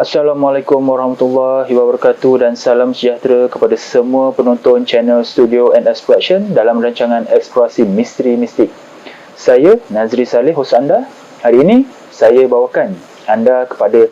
Assalamualaikum warahmatullahi wabarakatuh dan salam sejahtera kepada semua penonton channel Studio and Exploration dalam rancangan Eksplorasi Misteri Mistik. Saya Nazri Saleh, hos anda. Hari ini saya bawakan anda kepada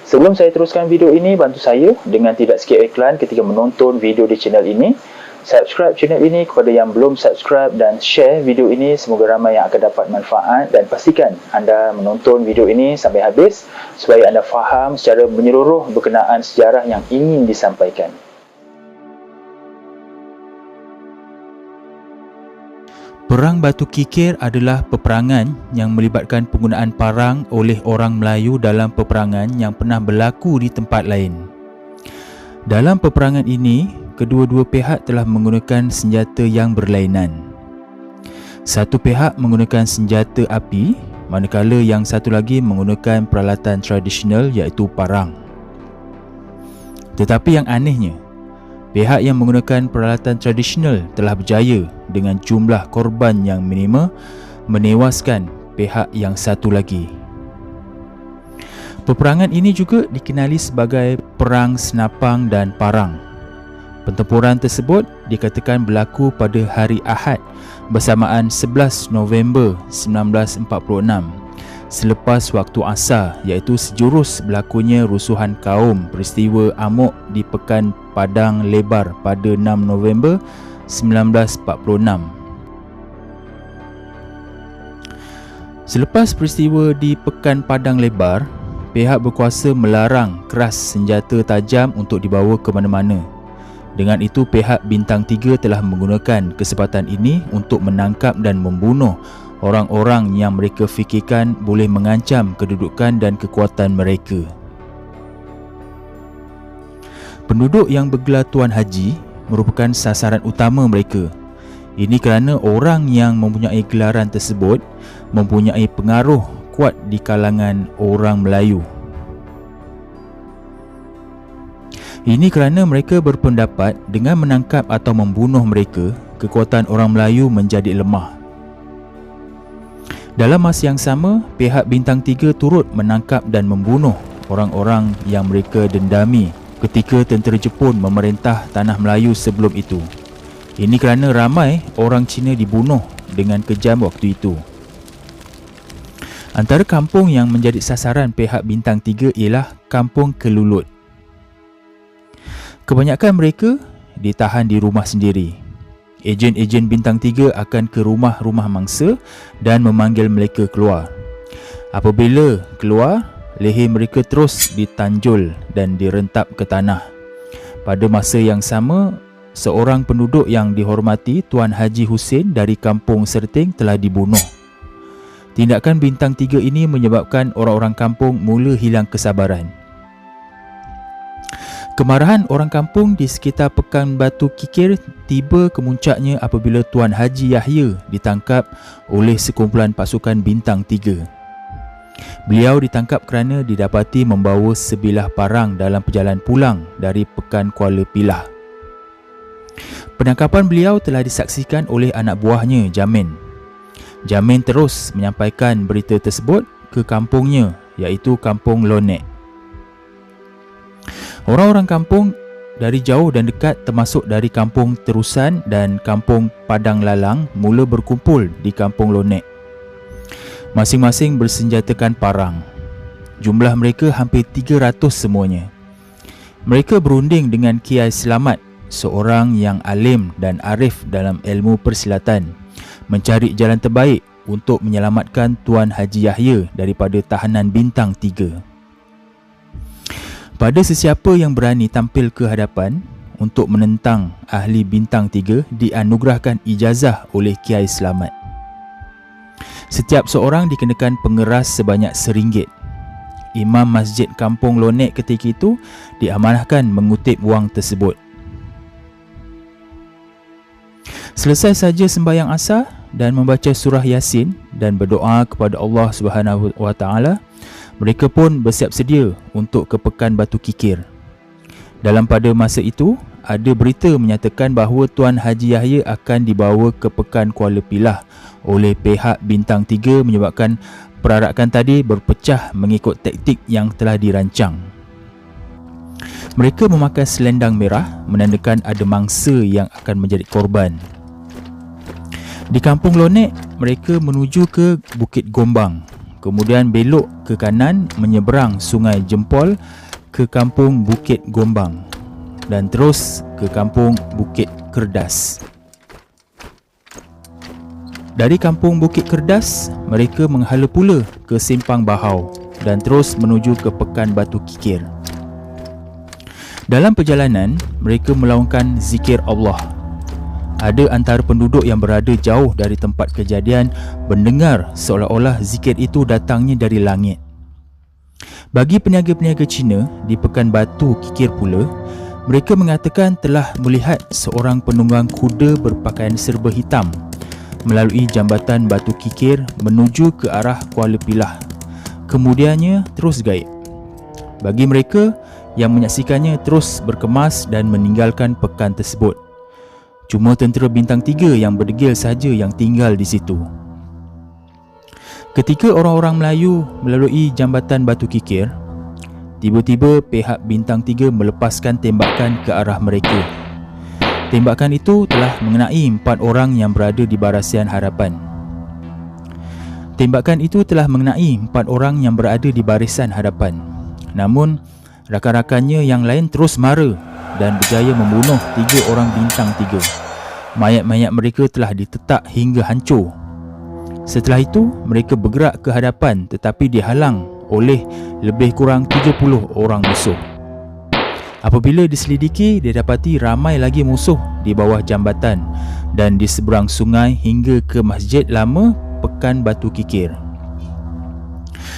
Sebelum saya teruskan video ini, bantu saya dengan tidak skip iklan ketika menonton video di channel ini. Subscribe channel ini kepada yang belum subscribe dan share video ini, semoga ramai yang akan dapat manfaat, dan pastikan anda menonton video ini sampai habis supaya anda faham secara menyeluruh berkenaan sejarah yang ingin disampaikan. Perang Batu Kikir adalah peperangan yang melibatkan penggunaan parang oleh orang Melayu dalam peperangan yang pernah berlaku di tempat lain. Dalam peperangan ini, kedua-dua pihak telah menggunakan senjata yang berlainan. Satu pihak menggunakan senjata api, manakala yang satu lagi menggunakan peralatan tradisional iaitu parang. Tetapi yang anehnya, pihak yang menggunakan peralatan tradisional telah berjaya dengan jumlah korban yang minima, menewaskan pihak yang satu lagi. Peperangan ini juga dikenali sebagai Perang Senapang dan Parang. Pertempuran tersebut dikatakan berlaku pada hari Ahad bersamaan 11 November 1946 selepas waktu asar, iaitu sejurus berlakunya rusuhan kaum peristiwa amok di Pekan Padang Lebar pada 6 November 1946. Selepas peristiwa di Pekan Padang Lebar, pihak berkuasa melarang keras senjata tajam untuk dibawa ke mana-mana. Dengan itu, pihak Bintang 3 telah menggunakan kesempatan ini untuk menangkap dan membunuh orang-orang yang mereka fikirkan boleh mengancam kedudukan dan kekuatan mereka. Penduduk yang bergelar Tuan Haji merupakan sasaran utama mereka. Ini kerana orang yang mempunyai gelaran tersebut mempunyai pengaruh kuat di kalangan orang Melayu. Ini kerana mereka berpendapat dengan menangkap atau membunuh mereka, kekuatan orang Melayu menjadi lemah. Dalam masa yang sama, pihak Bintang 3 turut menangkap dan membunuh orang-orang yang mereka dendami ketika tentera Jepun memerintah tanah Melayu sebelum itu. Ini kerana ramai orang Cina dibunuh dengan kejam waktu itu. Antara kampung yang menjadi sasaran pihak Bintang 3 ialah Kampung Kelulut. Kebanyakan mereka ditahan di rumah sendiri. Ejen-ejen Bintang 3 akan ke rumah-rumah mangsa dan memanggil mereka keluar. Apabila keluar, leher mereka terus ditanjul dan direntap ke tanah. Pada masa yang sama, seorang penduduk yang dihormati, Tuan Haji Hussein dari Kampung Serting, telah dibunuh. Tindakan Bintang 3 ini menyebabkan orang-orang kampung mula hilang kesabaran. Kemarahan orang kampung di sekitar Pekan Batu Kikir tiba kemuncaknya apabila Tuan Haji Yahya ditangkap oleh sekumpulan pasukan Bintang 3. Beliau ditangkap kerana didapati membawa sebilah parang dalam perjalanan pulang dari Pekan Kuala Pilah. Penangkapan beliau telah disaksikan oleh anak buahnya, Jamin. Jamin terus menyampaikan berita tersebut ke kampungnya, iaitu Kampung Lonek. Orang-orang kampung dari jauh dan dekat, termasuk dari Kampung Terusan dan Kampung Padang Lalang, mula berkumpul di Kampung Lonek. Masing-masing bersenjatakan parang. Jumlah mereka hampir 300 semuanya. Mereka berunding dengan Kiai Selamat, seorang yang alim dan arif dalam ilmu persilatan, mencari jalan terbaik untuk menyelamatkan Tuan Haji Yahya daripada tahanan Bintang 3. Pada sesiapa yang berani tampil ke hadapan untuk menentang ahli Bintang 3 dianugerahkan ijazah oleh Kiai Selamat. Setiap seorang dikenakan pengeras sebanyak RM1. Imam Masjid Kampung Lonek ketika itu diamanahkan mengutip wang tersebut. Selesai saja sembahyang asar dan membaca surah Yasin dan berdoa kepada Allah Subhanahu wa taala, mereka pun bersiap sedia untuk ke Pekan Batu Kikir. Dalam pada masa itu, ada berita menyatakan bahawa Tuan Haji Yahya akan dibawa ke Pekan Kuala Pilah oleh pihak bintang 3 menyebabkan perarakan tadi berpecah mengikut taktik yang telah dirancang. Mereka memakai selendang merah menandakan ada mangsa yang akan menjadi korban. Di kampung Lonek, mereka menuju ke Bukit Gombang, kemudian belok ke kanan menyeberang Sungai Jempol ke kampung Bukit Gombang dan terus ke kampung Bukit Kerdas. Dari kampung Bukit Kerdas, mereka menghala pula ke Simpang Bahau dan terus menuju ke Pekan Batu Kikir. Dalam perjalanan, mereka melaungkan zikir Allah. Ada antara penduduk yang berada jauh dari tempat kejadian mendengar seolah-olah zikir itu datangnya dari langit. Bagi peniaga-peniaga Cina di Pekan Batu Kikir pula, mereka mengatakan telah melihat seorang penunggang kuda berpakaian serba hitam melalui jambatan Batu Kikir menuju ke arah Kuala Pilah. Kemudiannya terus gaib. Bagi mereka yang menyaksikannya terus berkemas dan meninggalkan pekan tersebut. Cuma tentera bintang 3 yang berdegil saja yang tinggal di situ. Ketika orang-orang Melayu melalui jambatan Batu Kikir, tiba-tiba pihak bintang 3 melepaskan tembakan ke arah mereka. Tembakan itu telah mengenai 4 orang yang berada di Barasian Harapan. Tembakan itu telah mengenai 4 orang yang berada di Barisan Harapan. Namun, rakan-rakannya yang lain terus mara dan berjaya membunuh 3 orang bintang 3. Mayat-mayat mereka telah ditetak hingga hancur. Setelah itu, mereka bergerak ke hadapan tetapi dihalang oleh lebih kurang 30 orang musuh. Apabila diselidiki, didapati ramai lagi musuh di bawah jambatan dan di seberang sungai hingga ke Masjid Lama Pekan Batu Kikir.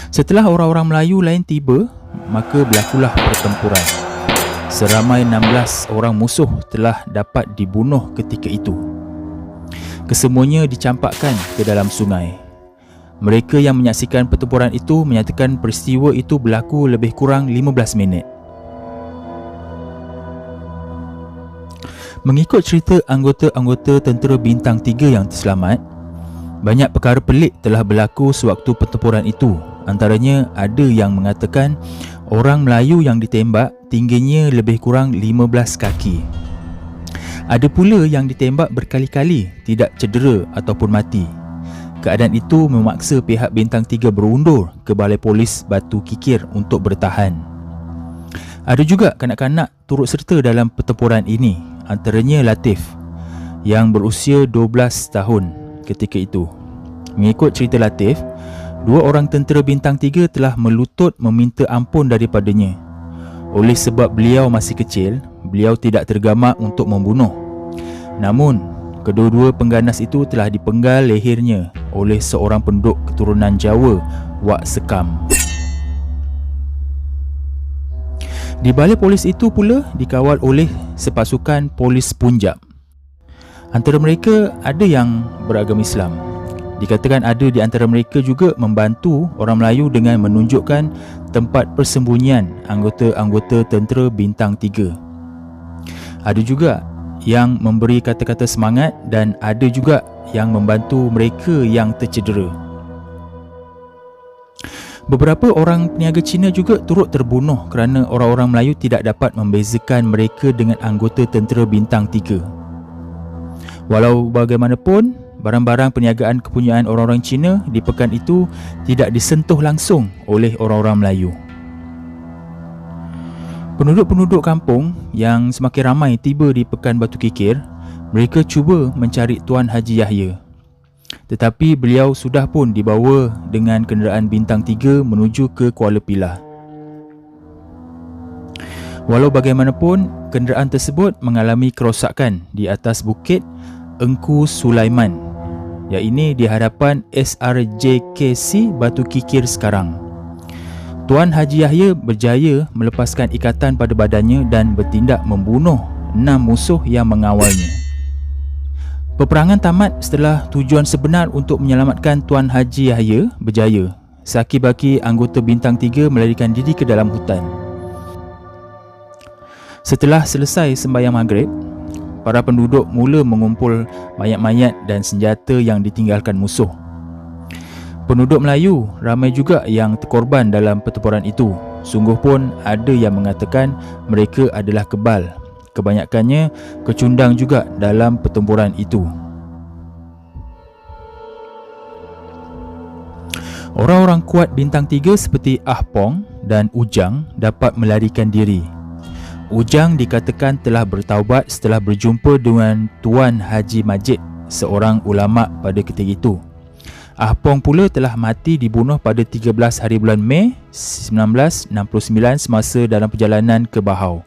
Setelah orang-orang Melayu lain tiba, maka berlakulah pertempuran. Seramai 16 orang musuh telah dapat dibunuh ketika itu. Kesemuanya dicampakkan ke dalam sungai. Mereka yang menyaksikan pertempuran itu menyatakan peristiwa itu berlaku lebih kurang 15 minit. Mengikut cerita anggota-anggota tentera bintang 3 yang terselamat, banyak perkara pelik telah berlaku sewaktu pertempuran itu. Antaranya ada yang mengatakan orang Melayu yang ditembak tingginya lebih kurang 15 kaki. Ada pula yang ditembak berkali-kali tidak cedera ataupun mati. Keadaan itu memaksa pihak bintang 3 berundur ke Balai Polis Batu Kikir untuk bertahan. Ada juga kanak-kanak turut serta dalam pertempuran ini, antaranya Latif yang berusia 12 tahun ketika itu. Mengikut cerita Latif, 2 orang tentera bintang 3 telah melutut meminta ampun daripadanya. Oleh sebab beliau masih kecil, beliau tidak tergamak untuk membunuh. Namun, kedua-dua pengganas itu telah dipenggal lehernya oleh seorang penduduk keturunan Jawa, Wak Sekam. Di balai polis itu pula dikawal oleh sepasukan polis Punjab. Antara mereka ada yang beragama Islam. Dikatakan ada di antara mereka juga membantu orang Melayu dengan menunjukkan tempat persembunyian anggota-anggota tentera bintang 3. Ada juga yang memberi kata-kata semangat dan ada juga yang membantu mereka yang tercedera. Beberapa orang peniaga Cina juga turut terbunuh kerana orang-orang Melayu tidak dapat membezakan mereka dengan anggota tentera bintang 3. Walau bagaimanapun, barang-barang perniagaan kepunyaan orang-orang Cina di pekan itu tidak disentuh langsung oleh orang-orang Melayu. Penduduk-penduduk kampung yang semakin ramai tiba di Pekan Batu Kikir, mereka cuba mencari Tuan Haji Yahya. Tetapi beliau sudah pun dibawa dengan kenderaan bintang 3 menuju ke Kuala Pilah. Walau bagaimanapun, kenderaan tersebut mengalami kerosakan di atas bukit Engku Sulaiman, iaitu di hadapan SRJKC Batu Kikir sekarang. Tuan Haji Yahya berjaya melepaskan ikatan pada badannya dan bertindak membunuh 6 musuh yang mengawalnya. Peperangan tamat setelah tujuan sebenar untuk menyelamatkan Tuan Haji Yahya berjaya. Saki-baki anggota bintang 3 melarikan diri ke dalam hutan. Setelah selesai sembahyang maghrib, para penduduk mula mengumpul mayat-mayat dan senjata yang ditinggalkan musuh. Penduduk Melayu ramai juga yang terkorban dalam pertempuran itu. Sungguh pun ada yang mengatakan mereka adalah kebal. Kebanyakannya kecundang juga dalam pertempuran itu. Orang-orang kuat bintang 3 seperti Ah Pong dan Ujang dapat melarikan diri. Ujang dikatakan telah bertaubat setelah berjumpa dengan Tuan Haji Majid, seorang ulama pada ketika itu. Ah Pong pula telah mati dibunuh pada 13 hari bulan Mei 1969 semasa dalam perjalanan ke Bahau.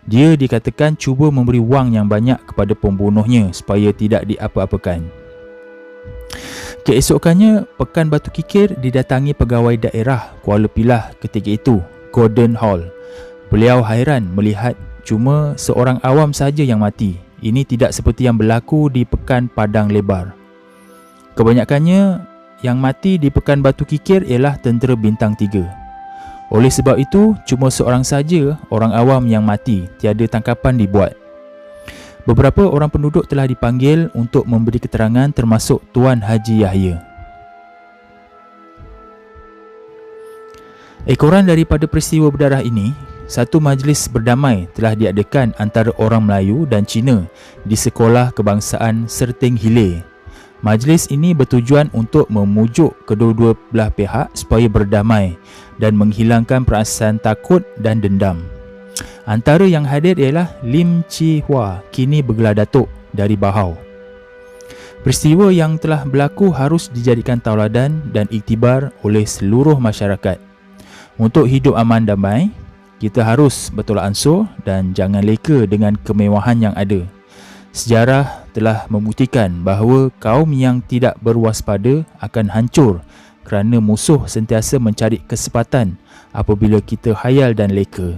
Dia dikatakan cuba memberi wang yang banyak kepada pembunuhnya supaya tidak diapa-apakan. Keesokannya, Pekan Batu Kikir didatangi pegawai daerah Kuala Pilah ketika itu, Gordon Hall. Beliau hairan melihat cuma seorang awam saja yang mati. Ini tidak seperti yang berlaku di Pekan Padang Lebar. Kebanyakannya yang mati di Pekan Batu Kikir ialah tentera bintang 3. Oleh sebab itu, cuma seorang saja orang awam yang mati, tiada tangkapan dibuat. Beberapa orang penduduk telah dipanggil untuk memberi keterangan termasuk Tuan Haji Yahya. Ekoran daripada peristiwa berdarah ini, satu majlis berdamai telah diadakan antara orang Melayu dan Cina di Sekolah Kebangsaan Serting Hilir. Majlis ini bertujuan untuk memujuk kedua-dua belah pihak supaya berdamai dan menghilangkan perasaan takut dan dendam. Antara yang hadir ialah Lim Chi Hua, kini bergelar Datuk dari Bahau. Peristiwa yang telah berlaku harus dijadikan tauladan dan iktibar oleh seluruh masyarakat. Untuk hidup aman damai, kita harus bertolak ansur dan jangan leka dengan kemewahan yang ada. Sejarah telah membuktikan bahawa kaum yang tidak berwaspada akan hancur kerana musuh sentiasa mencari kesempatan apabila kita hayal dan leka.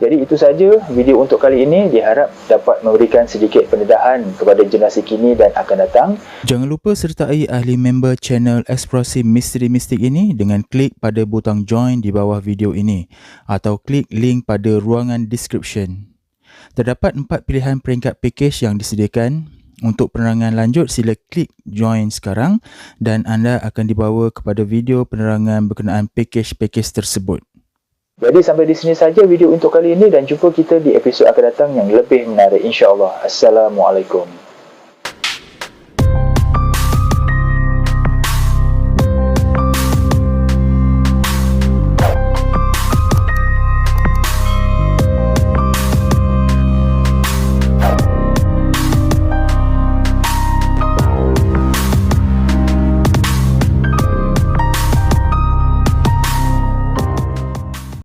Jadi itu saja video untuk kali ini, diharap dapat memberikan sedikit pendedahan kepada generasi kini dan akan datang. Jangan lupa sertai ahli member channel Eksplorasi Misteri Mistik ini dengan klik pada butang join di bawah video ini atau klik link pada ruangan description. Terdapat 4 pilihan peringkat package yang disediakan. Untuk penerangan lanjut, sila klik join sekarang dan anda akan dibawa kepada video penerangan berkenaan package-package tersebut. Jadi sampai di sini saja video untuk kali ini dan jumpa kita di episod akan datang yang lebih menarik insya-Allah. Assalamualaikum.